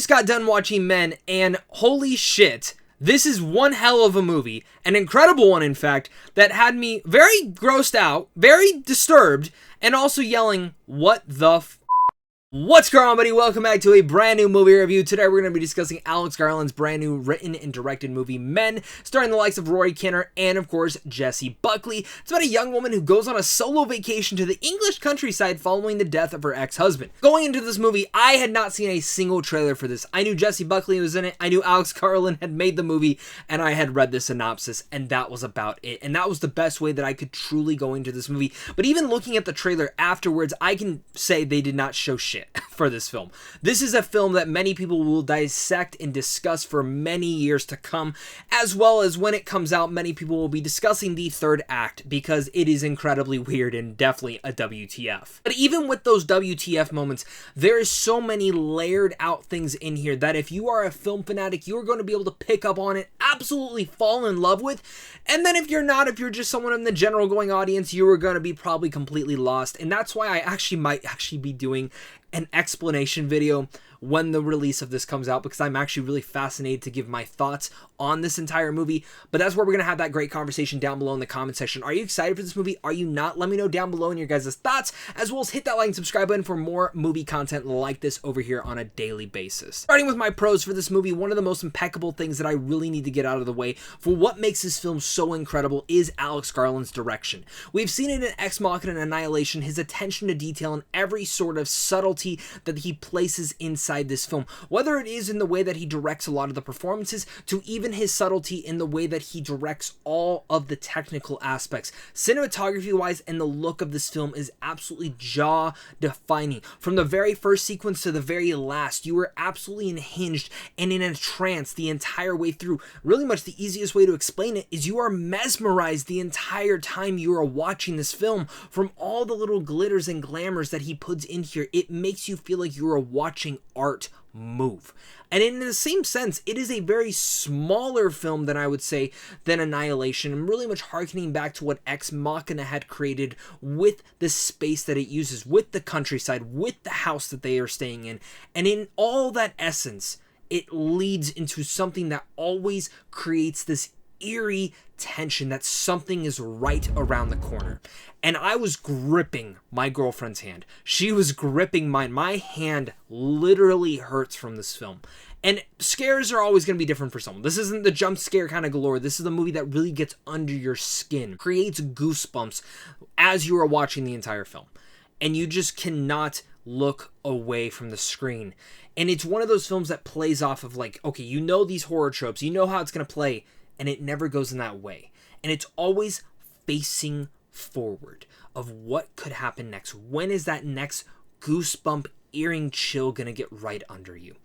just got done watching Men, and holy shit, this is one hell of a movie, an incredible one in fact, that had me very grossed out, very disturbed, and also yelling, what the What's going on, buddy? Welcome back to a brand new movie review. Today we're going to be discussing Alex Garland's brand new written and directed movie, Men, starring the likes of Rory, Kinnear, and of course, Jessie, Buckley. It's about a young woman who goes on a solo vacation to the English countryside following the death of her ex-husband. Going into this movie, I had not seen a single trailer for this. I knew Jessie Buckley was in it, I knew Alex Garland had made the movie, and I had read the synopsis, and that was about it. And that was the best way that I could truly go into this movie. But even looking at the trailer afterwards, I can say they did not show shit for this film. This is a film that many people will dissect and discuss for many years to come, as well as when it comes out, many people will be discussing the third act because it is incredibly weird and definitely a WTF. But even with those WTF moments, there is so many layered out things in here that if you are a film fanatic, you're going to be able to pick up on it, absolutely fall in love with, and then if you're not, if you're just someone in the general going audience, you are going to be probably completely lost. And that's why I might be doing an explanation video when the release of this comes out, because I'm actually really fascinated to give my thoughts on this entire movie. But that's where we're gonna have that great conversation down below in the comment section. Are you excited for this movie? Are you not? Let me know down below in your guys' thoughts, as well as hit that like and subscribe button for more movie content like this over here on a daily basis. Starting with my pros for this movie, one of the most impeccable things that I really need to get out of the way for what makes this film so incredible is Alex Garland's direction. We've seen it in Ex Machina and Annihilation, his attention to detail and every sort of subtlety that he places inside this film, whether it is in the way that he directs a lot of the performances to even his subtlety in the way that he directs all of the technical aspects. Cinematography wise, and the look of this film is absolutely jaw defining. From the very first sequence to the very last, you are absolutely unhinged and in a trance the entire way through. Really much the easiest way to explain it is you are mesmerized the entire time you are watching this film. From all the little glitters and glamours that he puts in here, it makes you feel like you are watching art move. And in the same sense, it is a very smaller film than I would say than Annihilation, and really much harkening back to what Ex Machina had created with the space that it uses, with the countryside, with the house that they are staying in. And in all that essence, it leads into something that always creates this eerie tension that something is right around the corner. And I was gripping my girlfriend's hand. She was gripping mine. My hand literally hurts from this film. And scares are always going to be different for someone. This isn't the jump scare kind of galore. This is the movie that really gets under your skin, creates goosebumps as you are watching the entire film. And you just cannot look away from the screen. And it's one of those films that plays off of like, okay, you know these horror tropes, you know how it's going to play, and it never goes in that way. And it's always facing forward of what could happen next. When is that next goosebump, earring chill gonna get right under you?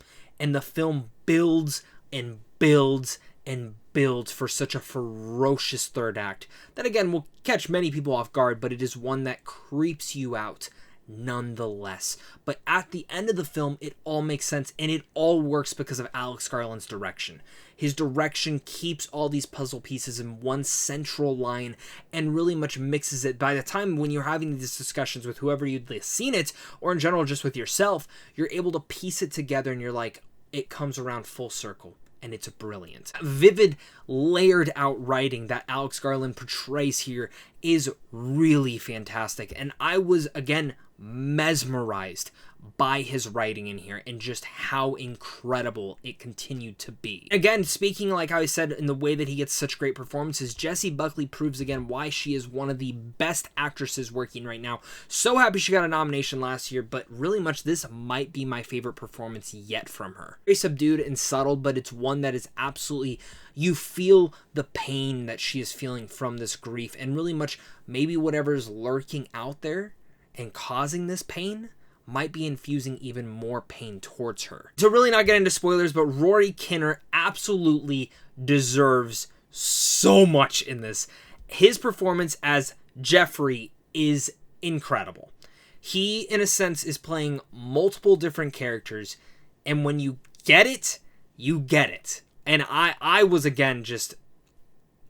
And the film builds and builds and builds for such a ferocious third act that again will catch many people off guard, but it is one that creeps you out nonetheless. But at the end of the film, it all makes sense and it all works because of Alex Garland's direction. His direction keeps all these puzzle pieces in one central line and really much mixes it. By the time when you're having these discussions with whoever you've seen it, or in general just with yourself, you're able to piece it together and you're like, it comes around full circle. And it's brilliant. Vivid, layered out writing that Alex Garland portrays here is really fantastic. And I was, again, mesmerized by his writing in here and just how incredible it continued to be. Again, speaking like I said in the way that he gets such great performances, Jessie Buckley proves again why she is one of the best actresses working right now. So happy she got a nomination last year, but really much this might be my favorite performance yet from her. Very subdued and subtle, but it's one that is absolutely, you feel the pain that she is feeling from this grief, and really much maybe whatever's lurking out there and causing this pain might be infusing even more pain towards her. So really not getting into spoilers, but Rory Kinnear absolutely deserves so much in this. His performance as Jeffrey is incredible. He, in a sense, is playing multiple different characters, and when you get it, you get it. And I was, again, just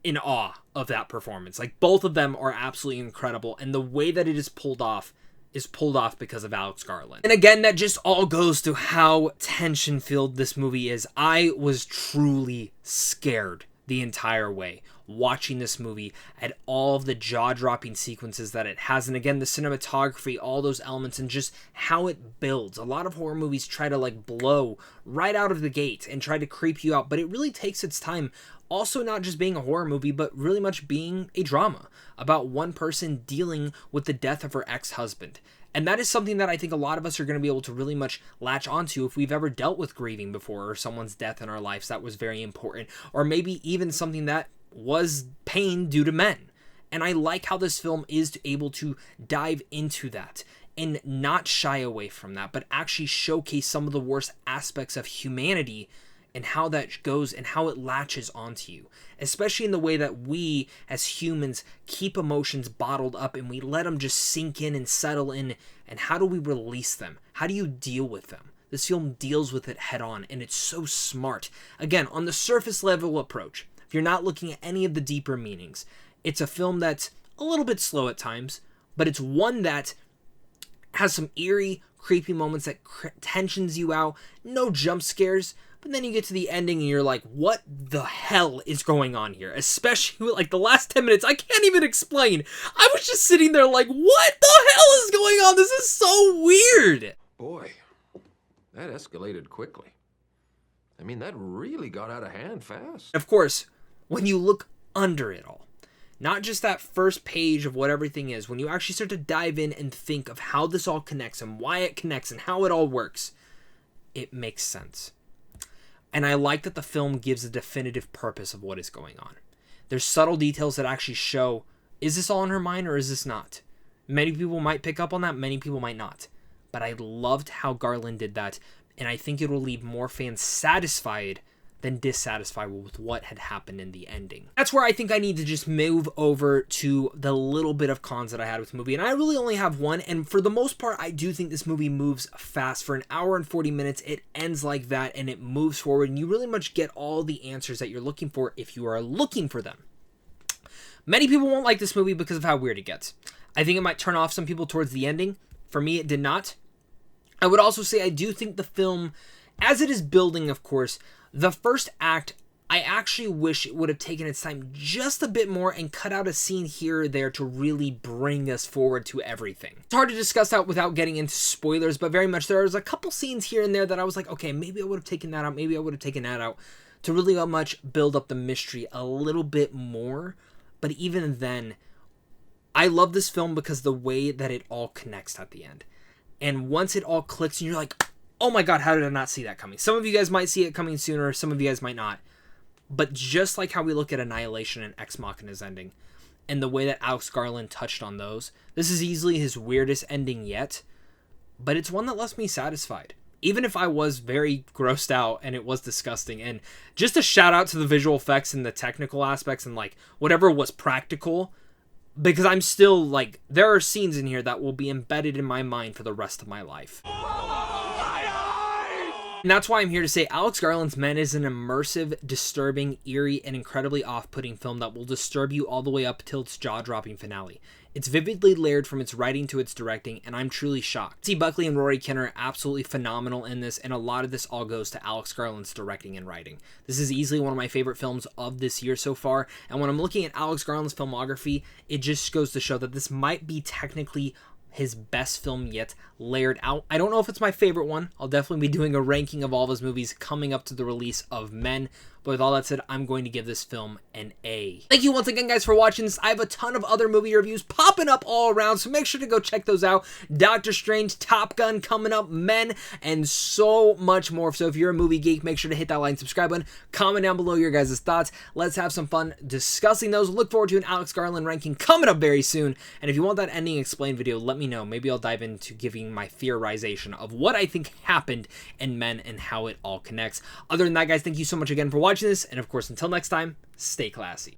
in awe of that performance. Like, both of them are absolutely incredible, and the way that it is pulled off is pulled off because of Alex Garland. And again, that just all goes to how tension-filled this movie is. I was truly scared the entire way watching this movie at all of the jaw-dropping sequences that it has. And again, the cinematography, all those elements, and just how it builds. A lot of horror movies try to like blow right out of the gate and try to creep you out, but it really takes its time. Also not just being a horror movie, but really much being a drama about one person dealing with the death of her ex-husband. And that is something that I think a lot of us are going to be able to really much latch onto if we've ever dealt with grieving before, or someone's death in our lives that was very important, or maybe even something that was pain due to men. And I like how this film is able to dive into that and not shy away from that, but actually showcase some of the worst aspects of humanity and how that goes and how it latches onto you, especially in the way that we as humans keep emotions bottled up and we let them just sink in and settle in. And how do we release them? How do you deal with them? This film deals with it head on, and it's so smart. Again, on the surface level approach, if you're not looking at any of the deeper meanings, it's a film that's a little bit slow at times, but it's one that has some eerie, creepy moments that tensions you out, no jump scares. But then you get to the ending and you're like, what the hell is going on here? Especially with like the last 10 minutes, I can't even explain. I was just sitting there like, what the hell is going on? This is so weird. Boy, that escalated quickly. I mean, that really got out of hand fast. Of course, when you look under it all, not just that first page of what everything is, when you actually start to dive in and think of how this all connects and why it connects and how it all works, it makes sense. And I like that the film gives a definitive purpose of what is going on. There's subtle details that actually show, is this all in her mind or is this not? Many people might pick up on that, many people might not. But I loved how Garland did that, and I think it will leave more fans satisfied than dissatisfied with what had happened in the ending. That's where I think I need to just move over to the little bit of cons that I had with the movie. And I really only have one, and for the most part, I do think this movie moves fast. For an hour and 40 minutes, it ends like that, and it moves forward, and you really much get all the answers that you're looking for if you are looking for them. Many people won't like this movie because of how weird it gets. I think it might turn off some people towards the ending. For me, it did not. I would also say I do think the film, as it is building, of course, the first act, I actually wish it would have taken its time just a bit more and cut out a scene here or there to really bring us forward to everything. It's hard to discuss that without getting into spoilers, but very much there was a couple scenes here and there that I was like, okay, maybe I would have taken that out, maybe I would have taken that out, to really much build up the mystery a little bit more. But even then, I love this film because the way that it all connects at the end. And once it all clicks and you're like, oh my god, how did I not see that coming? Some of you guys might see it coming sooner, some of you guys might not. But just like how we look at Annihilation and Ex Machina's ending, and the way that Alex Garland touched on those, this is easily his weirdest ending yet, but it's one that left me satisfied. Even if I was very grossed out and it was disgusting. And just a shout out to the visual effects and the technical aspects and like whatever was practical, because I'm still like, there are scenes in here that will be embedded in my mind for the rest of my life. And that's why I'm here to say Alex Garland's Men is an immersive, disturbing, eerie, and incredibly off-putting film that will disturb you all the way up till its jaw-dropping finale. It's vividly layered from its writing to its directing, and I'm truly shocked. See, Buckley and Rory Kinnear are absolutely phenomenal in this, and a lot of this all goes to Alex Garland's directing and writing. This is easily one of my favorite films of this year so far, and when I'm looking at Alex Garland's filmography, it just goes to show that this might be technically his best film yet, layered out. I don't know if it's my favorite one. I'll definitely be doing a ranking of all of his movies coming up to the release of Men. But with all that said, I'm going to give this film an A. Thank you once again, guys, for watching this. I have a ton of other movie reviews popping up all around, so make sure to go check those out. Doctor Strange, Top Gun coming up, Men, and so much more. So if you're a movie geek, make sure to hit that like and subscribe button. Comment down below your guys' thoughts. Let's have some fun discussing those. Look forward to an Alex Garland ranking coming up very soon. And if you want that ending explained video, let me know. Maybe I'll dive into giving my theorization of what I think happened in Men and how it all connects. Other than that, guys, thank you so much again for watching this. And of course, until next time, stay classy.